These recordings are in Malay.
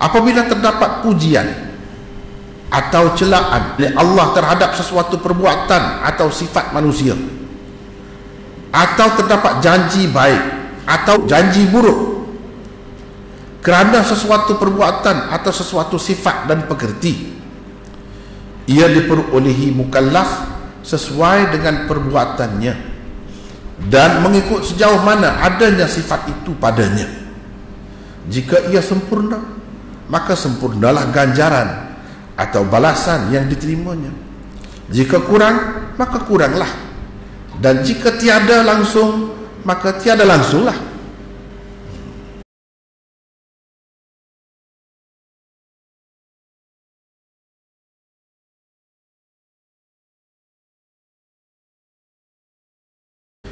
Apabila terdapat pujian atau celaan oleh Allah terhadap sesuatu perbuatan atau sifat manusia, atau terdapat janji baik atau janji buruk kerana sesuatu perbuatan atau sesuatu sifat dan pekerti, ia diperolehi mukallaf sesuai dengan perbuatannya dan mengikut sejauh mana adanya sifat itu padanya. Jika ia sempurna, maka sempurnalah ganjaran atau balasan yang diterimanya. Jika kurang, maka kuranglah. Dan jika tiada langsung, maka tiada langsunglah.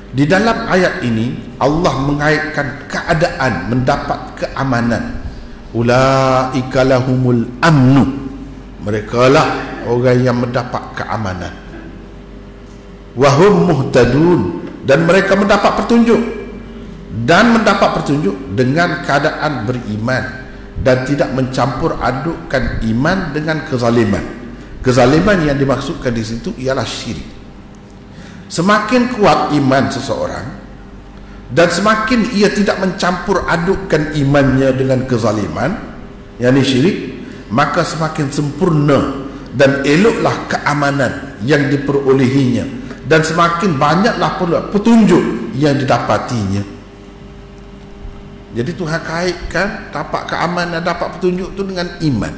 Di dalam ayat ini Allah mengaitkan keadaan mendapat keamanan. Ulaika lahumul amnu, merekalah orang yang mendapat keamanan. Wahum muhtadun, dan mereka mendapat petunjuk, dan mendapat petunjuk dengan keadaan beriman dan tidak mencampur adukkan iman dengan kezaliman. Kezaliman yang dimaksudkan di situ ialah syirik. Semakin kuat iman seseorang dan semakin ia tidak mencampur adukkan imannya dengan kezaliman, yakni syirik, maka semakin sempurna dan eloklah keamanan yang diperolehinya, dan semakin banyaklah pula petunjuk yang didapatinya. Jadi Tuhan kaitkan dapat keamanan, dapat petunjuk itu dengan iman,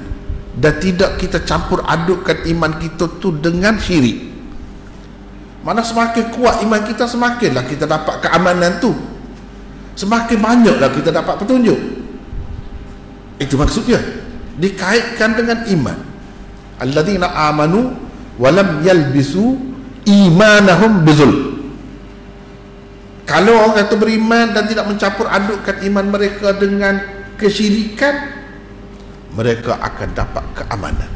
dan tidak kita campur adukkan iman kita tu dengan syirik. Mana semakin kuat iman kita, semakinlah kita dapat keamanan tu, semakin banyaklah kita dapat petunjuk. Itu maksudnya dikaitkan dengan iman. Alladzina amanu walam yalbisu imanahum bizul. Kalau orang itu beriman dan tidak mencampur adukkan iman mereka dengan kesyirikan, mereka akan dapat keamanan.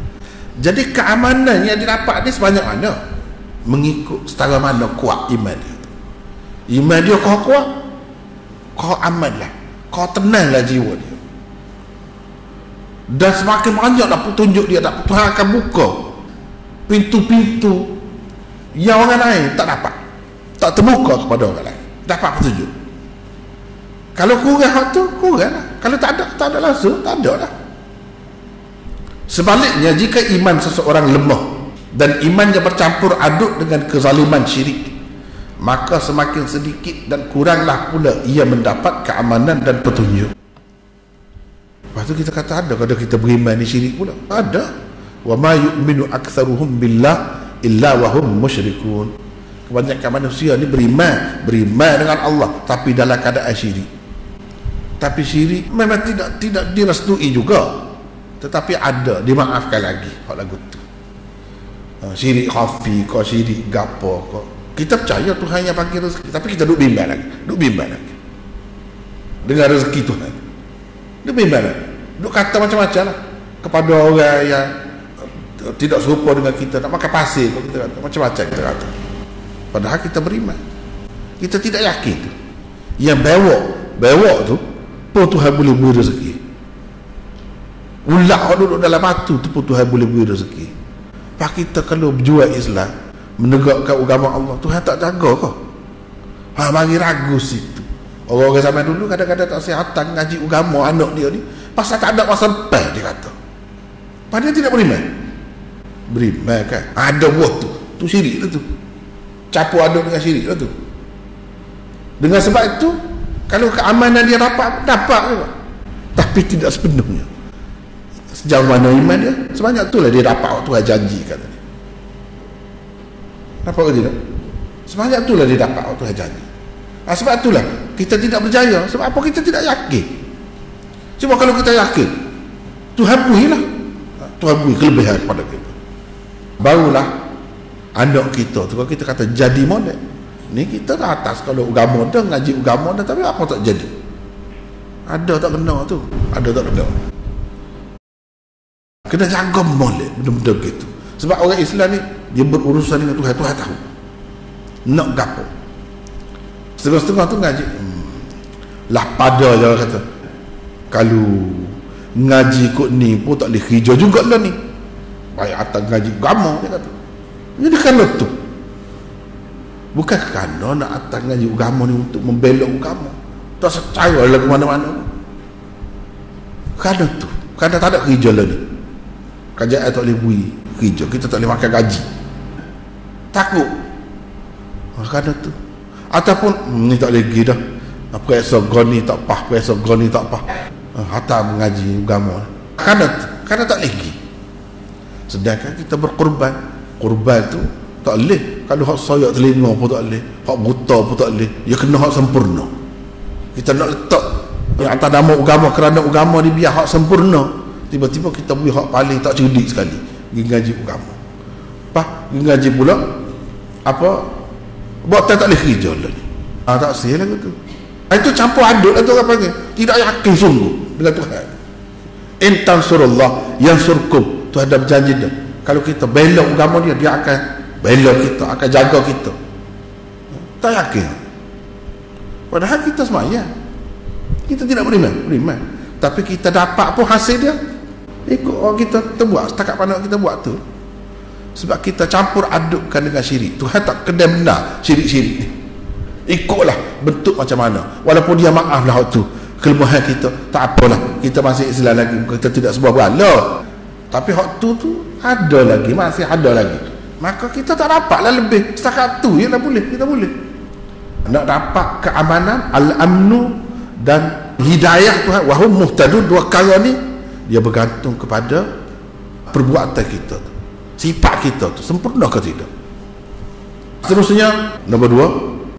Jadi keamanan yang didapat ni sebanyak mana? Mengikut setara mana kuat iman dia. Iman dia kau kuat, kau amanlah, kau tenanglah jiwa dia, dan semakin banyaklah petunjuk dia dapat. Tuhan akan buka pintu-pintu yang orang lain tak dapat, tak terbuka kepada orang lain, dapat petunjuk. Kalau kurang hak tu, kurang lah. Kalau tak ada langsung, tak ada lah. Sebaliknya, jika iman seseorang lemah dan imannya bercampur aduk dengan kezaliman syirik, maka semakin sedikit dan kuranglah pula ia mendapat keamanan dan petunjuk. Lepas tu kita kata ada kalau kita beriman ni syirik pula. Ada. Wa ma yu'minu aktsaruhum billah illa wa hum musyrikun. Kebanyakan manusia ni beriman dengan Allah tapi dalam keadaan syirik. Tapi syirik memang tidak direstui juga, tetapi ada, dimaafkan lagi hak lagu tu. Syirik khafi, kau syirik gapo, kau kita percaya Tuhan yang bagi rezeki, tapi kita duk bimbang lagi dengan rezeki Tuhan, duk bimbang lagi, duk kata macam-macam lah kepada orang yang tidak serupa dengan kita. Nak makan pasir, kita kata macam-macam, kita kata, padahal kita beriman, kita tidak yakin tu. Yang bewok tu pun Tuhan boleh beri rezeki. Ulak duduk dalam batu tu pun Tuhan boleh beri rezeki. Pak kita kalau berjuang Islam, menegakkan agama Allah, Tuhan tak jaga kau. Mari ragu situ. Orang-orang zaman dulu kadang-kadang tak sihatan ngaji agama anak dia ni pasal tak ada masa depan, dia kata. Padahal tidak beriman kan. Ada buah tu syirik tu. Campur aduk dengan syirik tu. Dengan sebab itu, kalau keamanan dia dapat juga, tapi tidak sepenuhnya. Sejauh mana iman dia, sebanyak itulah dia dapat waktu Tuhan janjikan tadi. Dapat ke tidak? Sebanyak itulah dia dapat waktu Tuhan janji. Sebab itulah kita tidak berjaya. Sebab apa? Kita tidak yakin. Cuma kalau kita yakin, Tuhan berilah, Tuhan beri kelebihan kepada kita, barulah anak kita tu, kalau kita kata jadi model ni, kita dah atas. Kalau agama dah, ngaji agama dah, tapi apa tak jadi? Ada tak kena tu? Ada tak kena? Kena jaga molek benda-benda begitu. Sebab orang Islam ni dia berurusan dengan Tuhan, Tuhan tahu nak gapo. Setengah-setengah tu ngaji lah pada je orang kata, kalau ngaji kot ni pun tak boleh kerja juga lah ni, baik atas ngaji agama, dia kata. Jadi kerana tu, bukan kerana nak atas ngaji agama ni untuk membelok agama, tak secara lah ke mana-mana. Kerana tu, kerana tak ada kerja lah ni, kerajaan tak boleh beri kerja, kita tak boleh makan gaji, takut. Kerana tu, ataupun ni tak boleh pergi dah, periksa goni tak pah, periksa goni tak pah, hatta mengaji agama. Kerana tak boleh pergi. Sedangkan kita berkorban, korban tu tak boleh. Kalau hak soyak telinga pun tak boleh, hak buta pun tak boleh, dia kena hak sempurna. Kita nak letak yang atas nama agama, kerana agama ni biar hak sempurna, tiba-tiba kita beri hak paling tak cerdik sekali, pergi ngaji agama. Pergi ngaji pula apa, buat tak boleh kerja lah ni. Tak sih lah tu. Itu campur aduk lah tu, apa panggil, tidak yakin sungguh dengan Tuhan. Intan surullah yang surkum, Tuhan dah berjanji dah, kalau kita belok agama dia, dia akan belok kita, akan jaga kita. Tak yakin. Padahal kita semayang, kita tidak beriman, tapi kita dapat pun hasil dia ikut orang kita terbuat, setakat pandang kita buat tu. Sebab kita campur adukkan dengan syirik. Tuhan tak kedai benar syirik-syirik ni, ikutlah bentuk macam mana, walaupun dia maaf lah tu kelemahan kita, tak apalah, kita masih Islam lagi, kita tidak sebuah bala, tapi hak tu ada lagi, masih ada lagi, maka kita tak dapatlah lebih setakat tu je lah, boleh, kita boleh nak dapat keamanan, al-amnu dan hidayah Tuhan, wahum muhtadun. Dua perkara ni dia bergantung kepada perbuatan kita tu, sifat kita tu sempurna ke tidak. Seterusnya, nombor 2,